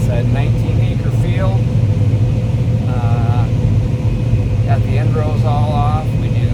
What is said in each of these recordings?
It's a 19-acre field. Got the end rows all off. We do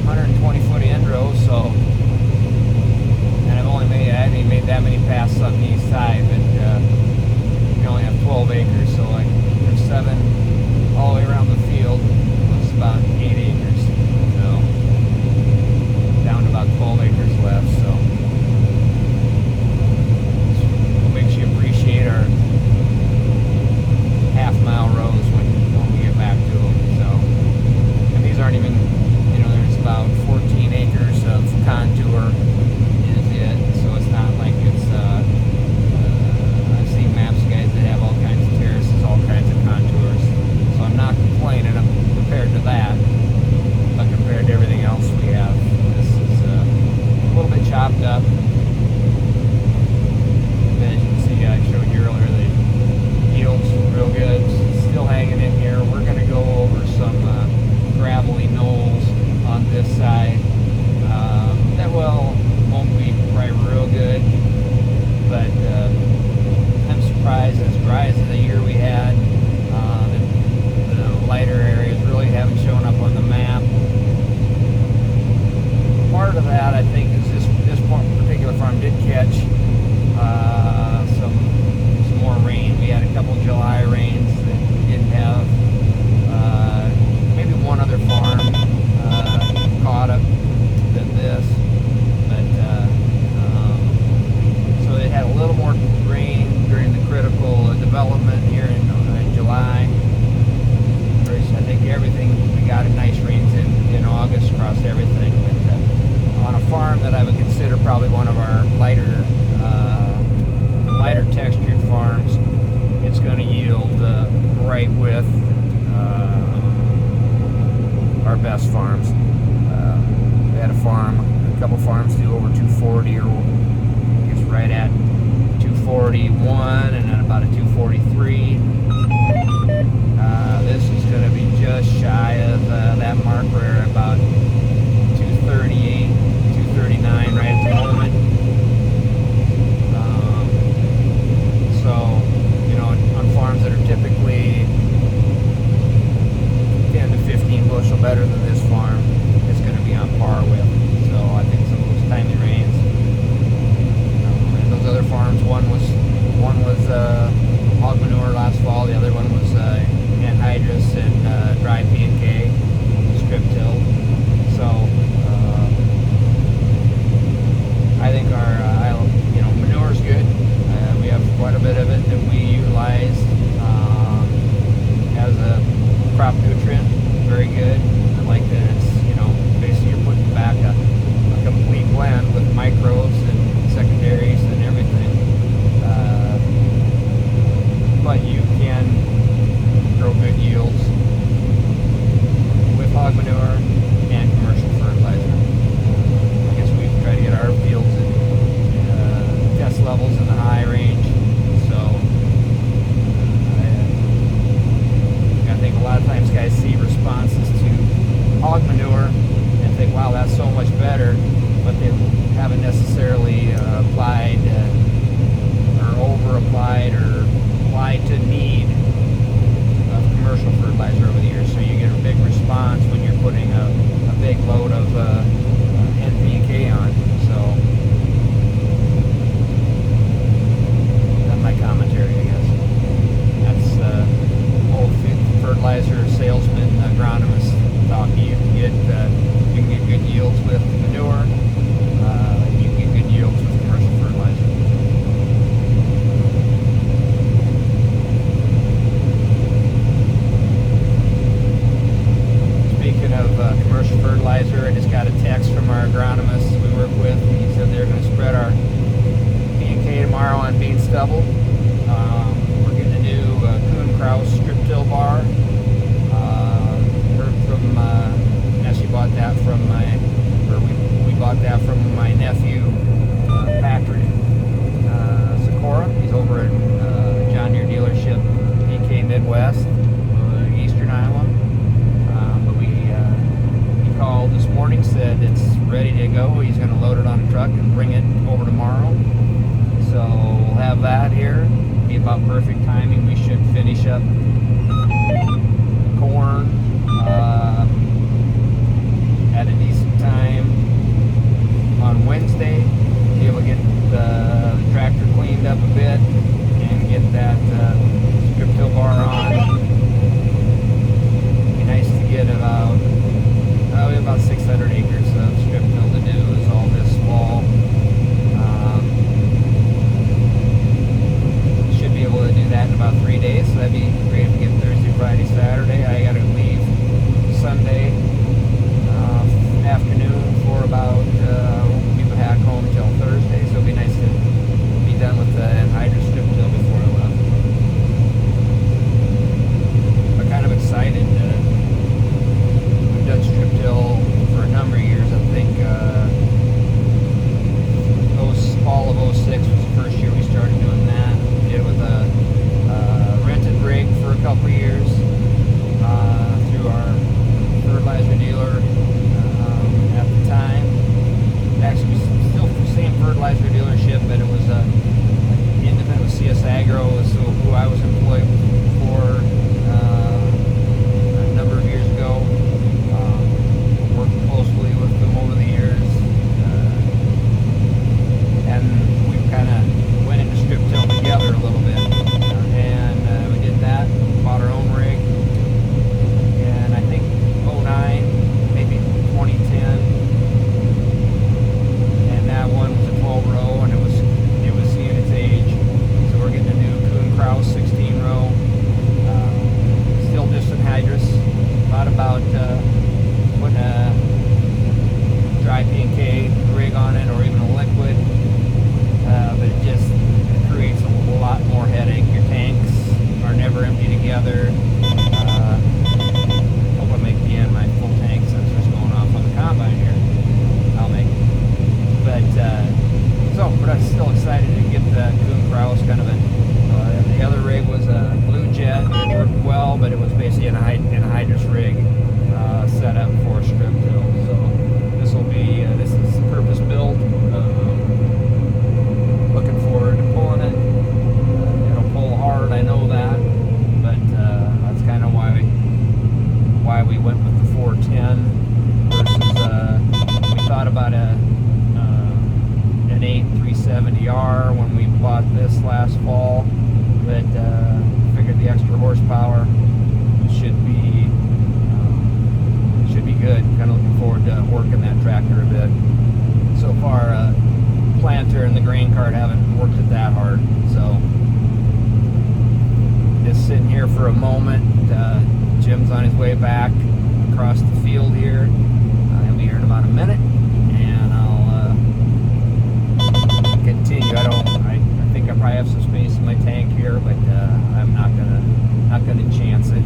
120-foot end rows, so, and I haven't even made that many passes on the east side, but we only have 12 acres, so like there's 7 all the way around the field. It's about 8 acres, so down to about 12 acres left. So it makes you appreciate our half-mile rows when we get back to them. So, and these aren't even, there's about 14 acres of contour is it. So it's not like it's I've seen maps of guys that have all kinds of terraces, all kinds of contours. So I'm not complaining. I'm compared to that, but compared to everything else we have, this is a little bit chopped up. As you can see, I showed you earlier, the yields real good. Still hanging in here. We're going to go over some gravelly knolls on this side. That won't be probably real good, but I'm surprised as dry as the year we had. The lighter areas really haven't shown up on the map. Part of that, I think, is this particular farm did catch some more rain. We had a couple July rains that we didn't have. Maybe one other farm caught up than this, but so they had a little more rain during the critical development here in July. I think everything, we got nice rains in August across everything. But on a farm that I would consider probably one of our lighter textured farms, it's going to yield right with our best farms. We had a couple farms do over 240, or I guess right at 241, and then about a 243. This is going to be just shy of that mark. We're at about 238, 239 right at the moment. So, on farms that are typically 10 to 15 bushel better than this farm, it's going to be on par with. So I think some of those timely rains. And those other farms, one was hog manure last fall. The other one was anhydrous and dry P&K, strip till. So I think our manure is good. We have quite a bit of it that we utilize as a crop nutrient. Very good. I like that it's, basically you're putting back a complete blend with microbes and secondaries and everything. But you can grow good yields with hog manure and commercial fertilizer. I guess we try to get our fields at test levels in the high range. So I think a lot of times guys see responses to hog manure and think, wow, that's so much better, but they haven't necessarily applied or over-applied or applied to need of commercial fertilizer over the years. So you get a big response when you're putting a big load of NPK on. So that's my commentary, I guess. That's old fertilizer salesman, agronomist talk. You can get good yields with manure. You can get good yields with commercial fertilizer. Speaking of commercial fertilizer, I just got a text from our agronomist we work with. He said they're going to spread our P&K tomorrow on bean stubble. We're getting a new Kuhn Kraus strip till bar. Heard from actually bought that from we bought that from my nephew Patrick Sikora. He's over at John Deere dealership, PK Midwest, Eastern Iowa. But he called this morning, said it's ready to go. He's going to load it on a truck and bring it over tomorrow. So we'll have that here. Be about perfect timing. We should finish up corn at a decent time on Wednesday. Be able to get the tractor cleaned up a bit and get that strip till bar on. Be nice to get about we have about 600 acres of strip till to do is all this fall. Should be able to do that in about 3 days, so that'd be great to get Thursday, Friday, Saturday. I gotta leave Sunday afternoon for about won't be back home till Thursday, so it'd be nice to be done with the anhydrous strip till before I left. I'm kind of excited. We've done strip till for a number of years. I think fall of 06 was the first year we started doing that. We did it with a rented rig for a couple of years through our fertilizer dealer at the time. Actually, still the same fertilizer dealership, but it was independent with CS Agro, so who I was employed for a number of years ago. Worked closely with them over the years, and we kind of went into strip till together a little bit, and we did that, bought our own rig, and I think 09, maybe 2010, and that one was a 12 row, and it was seeing its age, so we're getting a new Kuhn Krause 16 row, still just anhydrous. Thought about putting a dry P&K rig on it, or even a liquid, but it just creates a lot more headache. Your tanks are never empty together. Hope I make the end my full tank since it's going off on the combine here. I'll make it. But I'm still excited to get the Kuhn Krause kind of a. The other rig was a Blue Jet. It worked well, but it was basically an anhydrous rig set up for strip till. So this is purpose built. Looking forward to pulling it. It'll pull hard, I know that, but that's kind of why we went with the 410 versus we thought about an 8 370R when we bought this last fall, but figured the extra horsepower should be good. Kind of looking forward to working that tractor a bit. So far, planter and the grain cart haven't worked it that hard, so just sitting here for a moment. Jim's on his way back across the field here. He'll be here in about a minute, and I'll continue. I think I probably have some space in my tank here, but I'm not gonna chance it.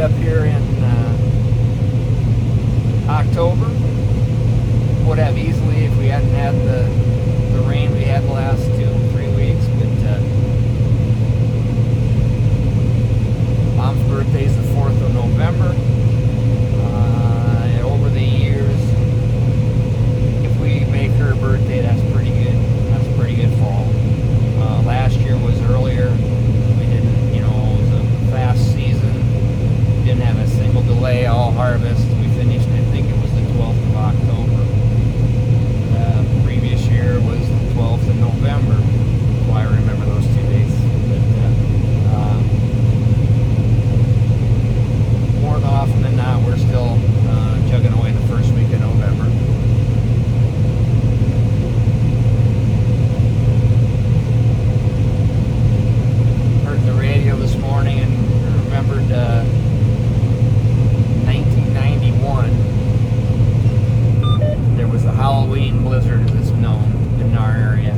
up here in October. Would have easily if we hadn't had the rain we had the last 2-3 weeks. But Mom's birthday is the 4th of November. And over the years, if we make her birthday, that's pretty good. That's a pretty good fall. Last year was earlier. We didn't, it was a fast season. Didn't have a single delay all harvest. We finished, I think it was the 12th of October. Previous year was the 12th of November. That's why I remember those 2 dates. But more often than not, we're still chugging away the first week of November. Heard the radio this morning and remembered 1991. There was a Halloween blizzard, as it's known, in our area.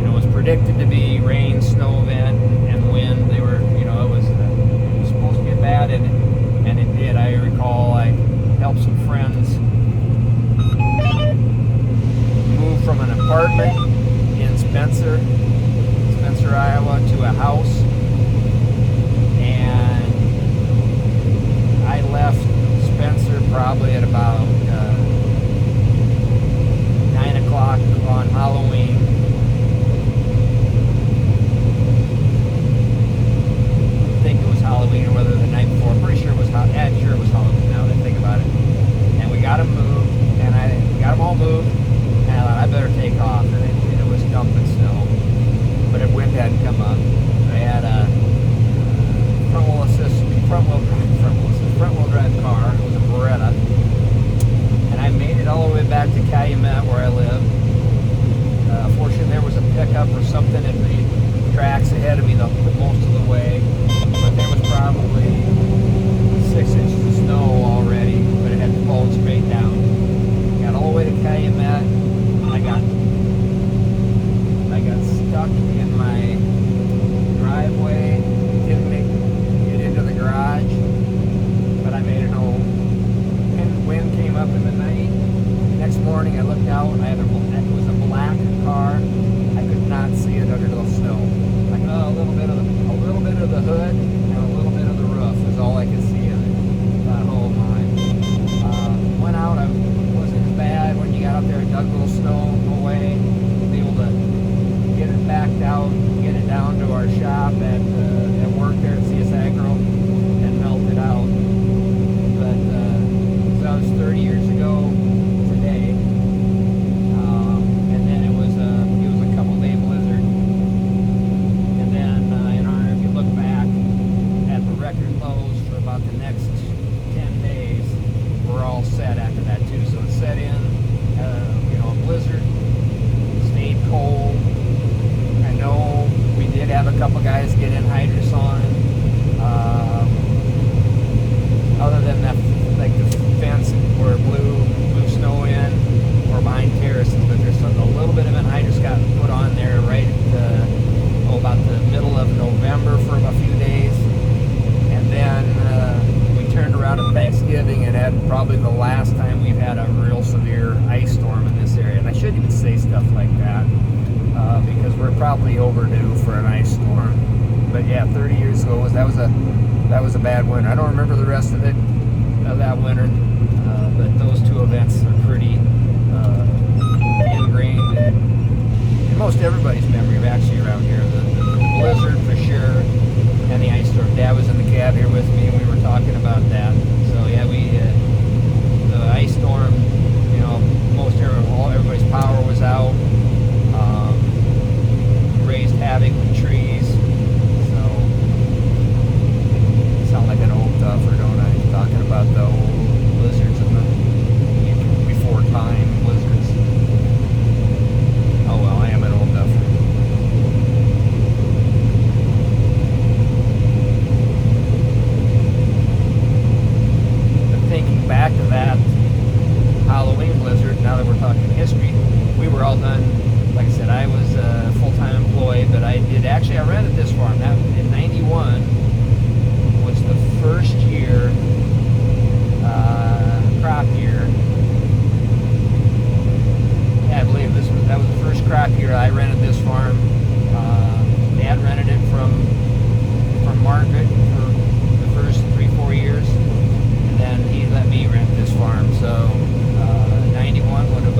It was predicted to be rain, snow event, and wind. They were, it was supposed to get bad, and it did. I recall I helped some friends move from an apartment in Spencer, Iowa, to a house, and I left Spencer probably at about 9 o'clock on Halloween. I think it was Halloween or whether the night before. I'm pretty sure it was sure it was Halloween now that I think about it. And we got them moved, and we got them all moved, and I thought I better take off. And it was dumping snow, but if wind hadn't come up, I had a front wheel drive car. It was a Beretta, and I made it all the way back to Calumet where I live. Fortunately, there was a pickup or something in the tracks ahead of me most of the way, but there was probably 6 inches of snow already, but it had fallen straight down. Got all the way to Calumet. I got stuck in my driveway. Didn't make it into the garage, but I made it home. And wind came up in the night. Next morning, I looked out. It was a black car. I could not see it under the snow. Like a little bit of the hood and a little bit of the roof is all I could see of it. Thought, oh my. Went out. I wasn't as bad when you got out there. I dug a little snow away. Was able to get it backed out, get it down to our shop at work there at CS Agro, and melt it out. But so that was 30 years ago today, and then it was a couple day blizzard. And then if you look back at the record lows for about the next 10 days, we're all set after that too. So it set in, a blizzard, stayed cold. I know we did have a couple guys get in hydrous on. Other than that, like the fence where blew snow in, or behind terraces, but there's a little bit of anhydrous got put on there right at about the middle of November for a few days, and then we turned around at Thanksgiving and had probably the last time we've had a real severe ice storm in this area. And I shouldn't even say stuff like that because we're probably overdue for an ice storm. But yeah, 30 years ago that was a bad winter. I don't remember the rest of it that winter, but those two events are pretty ingrained in most everybody's memory of actually around here. The blizzard for sure, and the ice storm. Dad was in the cab here with me, and we were talking about that. So yeah, the ice storm. Everybody's power was out. Raised havoc with trees. So sound like an old duffer, don't I? Talking about the old blizzards and the before time blizzards. Oh well, I am an old duffer. But thinking back to that Halloween blizzard, now that we're talking history, we were all done. Like I said, I was a full-time employee, but I rented this farm. That in '91, 91 was the first year, crop year. Yeah, I believe that was the first crop year I rented this farm. Dad rented it from Margaret for the first 3-4 years, and then he let me rent this farm. So 91 would have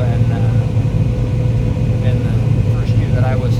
been the first year that I was